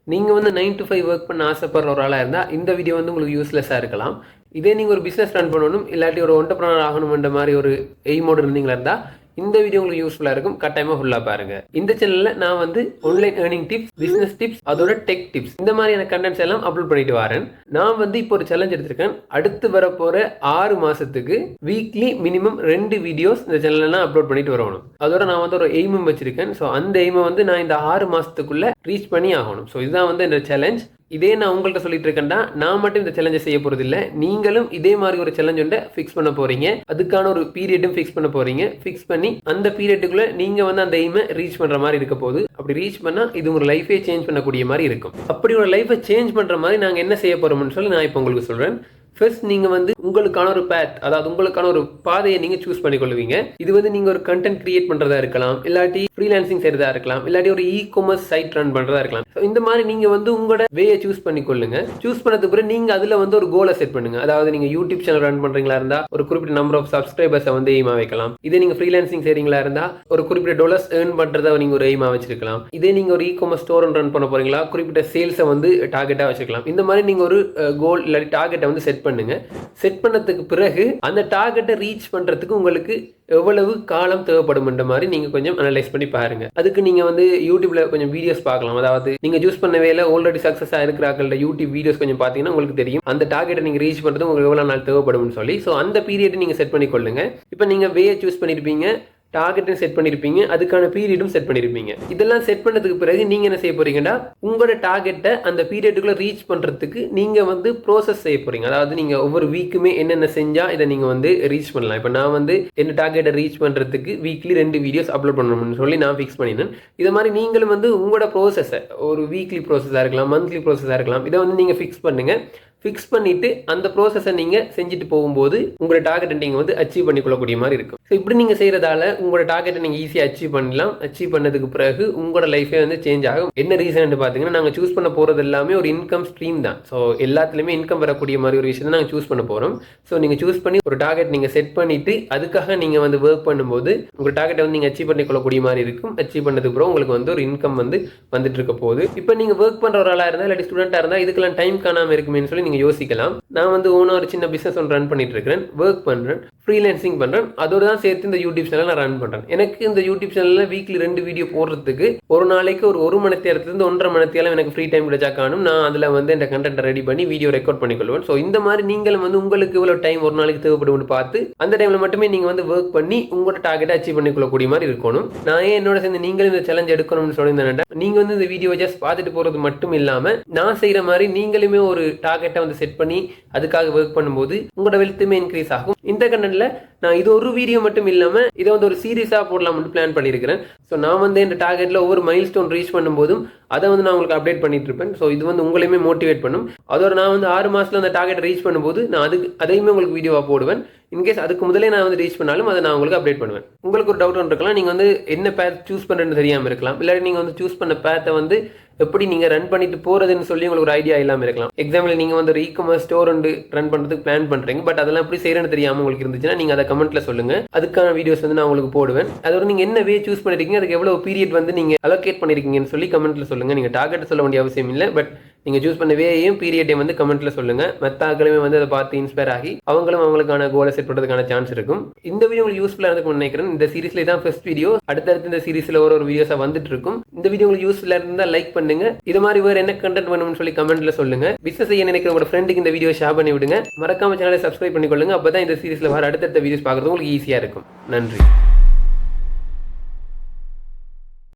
நீங்கள் வந்து 9 to 5 work பண்ண ஆசைப்படுற ஒரு ஆளாக இருந்தால் இந்த வீடியோ வந்து உங்களுக்கு யூஸ்லெஸ்ஸாக இருக்கலாம். இதே நீங்கள் ஒரு பிஸ்னஸ் ரன் பண்ணணும் இல்லாட்டி ஒரு என்டர்பிரனர் ஆகணும்ன்ற மாதிரி ஒரு எய்மோடு இருந்தீங்களா இருந்தால் இந்த வீடியோ உங்களுக்கு யூஸ்ஃபுல்லாக இருக்கும். கட்டாயமாக ஃபுல்லாக பாருங்க. இந்த சேனலில் நான் வந்து online earning tips, business tips, அதோட டெக் டிப்ஸ் இந்த மாதிரியான கண்டென்ட்ஸ் எல்லாம் அப்லோட் பண்ணிட்டு வரேன். நான் வந்து இப்போ ஒரு சேலஞ்ச் எடுத்திருக்கேன். அடுத்து வரப்போகிற 6 மாதத்துக்கு வீக்லி மினிமம் 2 வீடியோஸ் இந்த சேனலில் நான் அப்லோட் பண்ணிட்டு வரணும். அதோட நான் வந்து ஒரு எய்மும் வச்சிருக்கேன். ஸோ அந்த எய்மை வந்து நான் இந்த 6 மாதத்துக்குள்ளே ரீச் பண்ணி ஆகணும். ஸோ இதுதான் வந்து இந்த சேலஞ்ச். இதே நான் உங்கள்கிட்ட சொல்லிட்டு இருக்கேன்டா, நான் மட்டும் இந்த சேலஞ்சை செய்ய போறது இல்லை, நீங்களும் இதே மாதிரி ஒரு சேலஞ்ச் ஒன்றை ஃபிக்ஸ் பண்ண போறீங்க. அதுக்கான ஒரு பீரியடும் ஃபிக்ஸ் பண்ண போறீங்க. ஃபிக்ஸ் பண்ணி அந்த பீரியடுக்குள்ள நீங்க வந்து அந்த எய்மை ரீச் பண்ற மாதிரி இருக்க போகுது. அப்படி ரீச் பண்ணா இது உங்க லைஃபே சேஞ்ச் பண்ணக்கூடிய மாதிரி இருக்கும். அப்படி ஒரு லைஃபை சேஞ்ச் பண்ற மாதிரி நாங்க என்ன செய்ய போறோம்னு சொல்லி நான் இப்போ உங்களுக்கு சொல்றேன். ஃபர்ஸ்ட் நீங்க வந்து உங்களுக்கான ஒரு பேத், அதாவது உங்களுக்கான ஒரு பாதையை நீங்க சூஸ் பண்ணிக்கொள்வீங்க. இது வந்து நீங்க ஒரு கண்டென்ட் கிரியேட் பண்றதா இருக்கலாம், இல்லாட்டி ஃப்ரீலான்சிங் செய்யறதா இருக்கலாம், இல்லாட்டி ஒரு இ-காமர்ஸ் சைட் ரன் பண்றதா இருக்கலாம். இந்த மாதிரி நீங்க வந்து உங்களோட வேயை சூஸ் பண்ணிக்கொள்ளுங்க. சூஸ் பண்ணதுக்கு பிறகு நீங்க அதுல வந்து ஒரு கோலை செட் பண்ணுங்க. அதாவது நீங்க யூடியூப் சேனல் ரன் பண்றீங்களா இருந்தா ஒரு குறிப்பிட்ட நம்பர் ஆஃப் சப்ஸ்கிரைபர்ஸை வந்து எய்மா வைக்கலாம். இதே நீங்க ஃப்ரீலான்சிங் செய்றீங்களா இருந்தா ஒரு குறிப்பிட்ட டாலர்ஸ் ஏர்ன் பண்றதை நீங்க ஒரு எய்மா வச்சிருக்கலாம். இதே நீங்க ஒரு இ-காமர்ஸ் ஸ்டோர் ரன் பண்ண போறீங்களா, குறிப்பிட்ட சேல்ஸை வந்து டார்கெட்டா வச்சுக்கலாம். இந்த மாதிரி நீங்க ஒரு கோல் இல்லாட்டி டார்கெட்டை வந்து செட் பண்ணுங்க. செட் பண்ணதுக்கு பிறகு அந்த டார்கெட்டை ரீச் பண்றதுக்கு உங்களுக்கு எவ்வளவு காலம் தேவைப்படும் என்ற மாதிரி நீங்க கொஞ்சம் அனலைஸ் பண்ணி பாருங்க. அதுக்கு நீங்க வந்து யூடியூப்ல கொஞ்சம் வீடியோஸ் பார்க்கலாம். அதாவது நீங்க சூஸ் பண்ண வேலை ஆல்ரெடி சக்சஸ் ஆயிருக்கிறாங்கள யூடியூப் வீடியோஸ் கொஞ்சம் பார்த்தீங்கன்னா உங்களுக்கு தெரியும் அந்த டார்கெட்டை நீங்க ரீச் பண்றது உங்களுக்கு எவ்வளவு நாள் தேவைப்படும் சொல்லி. ஸோ அந்த பீரியட் நீங்க செட் பண்ணி கொள்ளுங்க. இப்போ நீங்க வேயை சூஸ் பண்ணிருப்பீங்க, டார்கெட்டும் செட் பண்ணிருப்பீங்க, அதுக்கான பீரியடும் செட் பண்ணிருப்பீங்க. இதெல்லாம் செட் பண்ணதுக்கு பிறகு நீங்க என்ன செய்ய போறீங்கன்னா உங்களோட டார்கெட்டை அந்த பீரியடுக்குள்ள ரீச் பண்றதுக்கு நீங்க வந்து ப்ரோசஸ் செய்ய போறீங்க. அதாவது நீங்க ஒவ்வொரு வீக்குமே என்னென்ன செஞ்சா இதை நீங்க வந்து ரீச் பண்ணலாம். இப்போ நான் வந்து என்ன டார்கெட்டை ரீச் பண்றதுக்கு வீக்லி 2 வீடியோஸ் அப்லோட் பண்ணணும்னு சொல்லி நான் ஃபிக்ஸ் பண்ணினேன். இது மாதிரி நீங்களும் வந்து உங்களோட ப்ரோசஸை ஒரு வீக்லி ப்ரோசஸாக இருக்கலாம், மந்த்லி ப்ரோசஸாக இருக்கலாம், இதை வந்து நீங்க ஃபிக்ஸ் பண்ணுங்க. ஃபிக்ஸ் பண்ணிட்டு அந்த ப்ரோசஸை நீங்க செஞ்சுட்டு போகும்போது உங்களோட டார்கெட்டை நீங்க வந்து அச்சீவ் பண்ணிக்கொள்ளக்கூடிய மாதிரி இருக்கும். ஸோ இப்படி நீங்க செய்யறதால உங்களோட டார்கெட்டை நீங்க ஈஸியாக அச்சீவ் பண்ணலாம். அச்சீவ் பண்ணதுக்கு பிறகு உங்களோட லைஃபே வந்து சேஞ்ச் ஆகும். என்ன ரீசன் பார்த்தீங்கன்னா நாங்கள் சூஸ் பண்ண போறது எல்லாமே ஒரு இன்கம் ஸ்ட்ரீம் தான். ஸோ எல்லாத்துலேயுமே இன்கம் வரக்கூடிய மாதிரி ஒரு விஷயம் தான் நாங்கள் சூஸ் பண்ண போறோம். ஸோ நீங்க சூஸ் பண்ணி ஒரு டார்கெட் நீங்க செட் பண்ணிட்டு அதுக்காக நீங்க வந்து ஒர்க் பண்ணும்போது உங்க டார்கெட்டை வந்து நீங்க அச்சீவ் பண்ணிக்கொள்ளக்கூடிய மாதிரி இருக்கும். அச்சீவ் பண்ணதுக்கு அப்புறம் உங்களுக்கு வந்து ஒரு இன்கம் வந்து வந்துட்டு இருக்க போகுது. இப்போ நீங்க ஒர்க் பண்ற ஒரு ஆளா இருந்தா இல்லாட்டி ஸ்டூடெண்டா இருந்தா இதுக்கெல்லாம் டைம் காணாம இருக்குமே சொல்லி நீங்க யோசிக்கலாம். நான் வந்து ஒரு சின்ன பிசினஸ் ஒன்று ரன் பண்ணிட்டு இருக்கிறேன், ஒர்க் பண்றேன், ஃப்ரீலான்சிங் பண்றேன், அதோட தான் சேர்த்து இந்த யூடியூப் சேனல் நான் ரன் பண்றேன். எனக்கு இந்த யூடியூப் சேனல்ல வீக்லி 2 வீடியோ போடுறதுக்கு ஒரு நாளைக்கு ஒரு மணி நேரத்துல 1.5 மணி நேரம் எனக்கு ஃப்ரீ டைம் கிடைச்சா காணும். நான் அதுல வந்து இந்த கண்டென்ட் ரெடி பண்ணி வீடியோ ரெக்கார்ட் பண்ணிக்கொள்வேன். ஸோ இந்த மாதிரி நீங்களும் வந்து உங்களுக்கு இவ்வளவு டைம் ஒரு நாளைக்கு தேவைப்படும் பார்த்து அந்த டைம்ல மட்டுமே நீங்க வந்து ஒர்க் பண்ணி உங்களோட டார்கெட்டை அச்சீவ் பண்ணிக்கொள்ளக்கூடிய மாதிரி இருக்கணும். நான் என்னோட சேர்ந்து நீங்களும் இந்த சேலஞ்ச் எடுக்கணும்னு சொல்லியிருந்தேன். நீங்க வந்து இந்த வீடியோ ஜஸ்ட் பார்த்துட்டு போறது மட்டும் இல்லாம நான் செய்யற மாதிரி நீங்களுமே ஒரு டார்கெட்டை வந்து செட் பண்ணி அதுக்காக ஒர்க் பண்ணும்போது உங்களோட வெல்த்துமே இன்க்ரீஸ் ஆகும். இந்த கண்டென்ட்ல நான் இது ஒரு வீடியோ மட்டும் இல்லாம இதை வந்து ஒரு சீரீஸா போடலாம்னு பிளான் பண்ணியிருக்கிறேன். ஸோ நான் வந்து இந்த டார்கெட்ல ஒவ்வொரு மைல் ஸ்டோன் ரீச் பண்ணும்போதும் அதை வந்து நான் உங்களுக்கு அப்டேட் பண்ணிட்டு இருப்பேன். ஸோ இது வந்து உங்களையுமே மோட்டிவேட் பண்ணும். அதோட நான் வந்து 6 மாசத்துல அந்த டார்கெட் ரீச் பண்ணும்போது நான் அதையுமே உங்களுக்கு வீடியோவா போடுவேன். இன்கேஸ் அதுக்கு முதலே நான் வந்து ரீச் பண்ணாலும் அதை நான் உங்களுக்கு அப்டேட் பண்ணுவேன். உங்களுக்கு ஒரு டவுட் ஒன்று இருக்கலாம், நீங்க வந்து என்ன பேத் சூஸ் பண்றேன்னு தெரியாம இருக்கலாம், இல்லாட்டி நீங்க வந்து சூஸ் பண்ண பேத்தை வந்து எப்படி நீங்க ரன் பண்ணிட்டு போறதுன்னு சொல்லி உங்களுக்கு ஒரு ஐடியா இல்லாம இருக்கலாம். எக்ஸாம்பிள் நீங்க வந்து ஒரு இ-காமர்ஸ் ஸ்டோர் ரன் பண்றதுக்கு பிளான் பண்றீங்க, பட் அதெல்லாம் எப்படி செய்யறேன்னு தெரியாம உங்களுக்கு இருந்துச்சுன்னா நீங்க அதை கமெண்ட்ல சொல்லுங்க. அதுக்கான வீடியோஸ் வந்து நான் உங்களுக்கு போடுவேன். அதோட நீங்க என்ன வே சூஸ் பண்ணிருக்கீங்க, அதுக்கு எவ்வளவு பீரியட் வந்து நீங்க அலோகேட் பண்ணிருக்கீங்கன்னு சொல்லி கமெண்ட்ல சொல்லுங்க. நீங்க டார்கெட் சொல்ல வேண்டிய அவசியம் இல்லை, பட் நீங்க சூஸ் பண்ண வேயையும் பீரியடையும் வந்து கமெண்ட்ல சொல்லுங்க. மத்தாக்களுமே வந்து அதை பார்த்து இன்ஸ்பயர் ஆகி அவங்களும் அவங்களுக்கான கோலை செட் பண்றதுக்கான சான்ஸ் இருக்கும். இந்த வீடியோ உங்களுக்கு யூஸ்ஃபுல்லா இருக்கும்னு நினைக்கிறேன். இந்த சீரிஸ்ல தான் ஃபர்ஸ்ட் வீடியோ. அடுத்தடுத்து இந்த சீரிஸ்ல ஒரு வீடியோஸா வந்துட்டு இருக்கும். இந்த வீடியோ உங்களுக்கு யூஸ்ஃபுல்லா இருந்தா லைக் பண்ணுங்க. இது மாதிரி வேற என்ன கண்டென்ட் வேணும்னு சொல்லி கமெண்ட்ல சொல்லுங்க. பிசினஸ் செய்ய நினைக்கிற உங்க ஃப்ரெண்டுக்கு இந்த வீடியோ ஷேர் பண்ணி விடுங்க. மறக்காம சேனலை சப்ஸ்கிரைப் பண்ணிக்கொள்ளுங்க. அப்பதான் இந்த சீரிஸ்ல வர அடுத்தடுத்த வீடியோஸ் பார்க்கறது உங்களுக்கு ஈஸியா இருக்கும். நன்றி.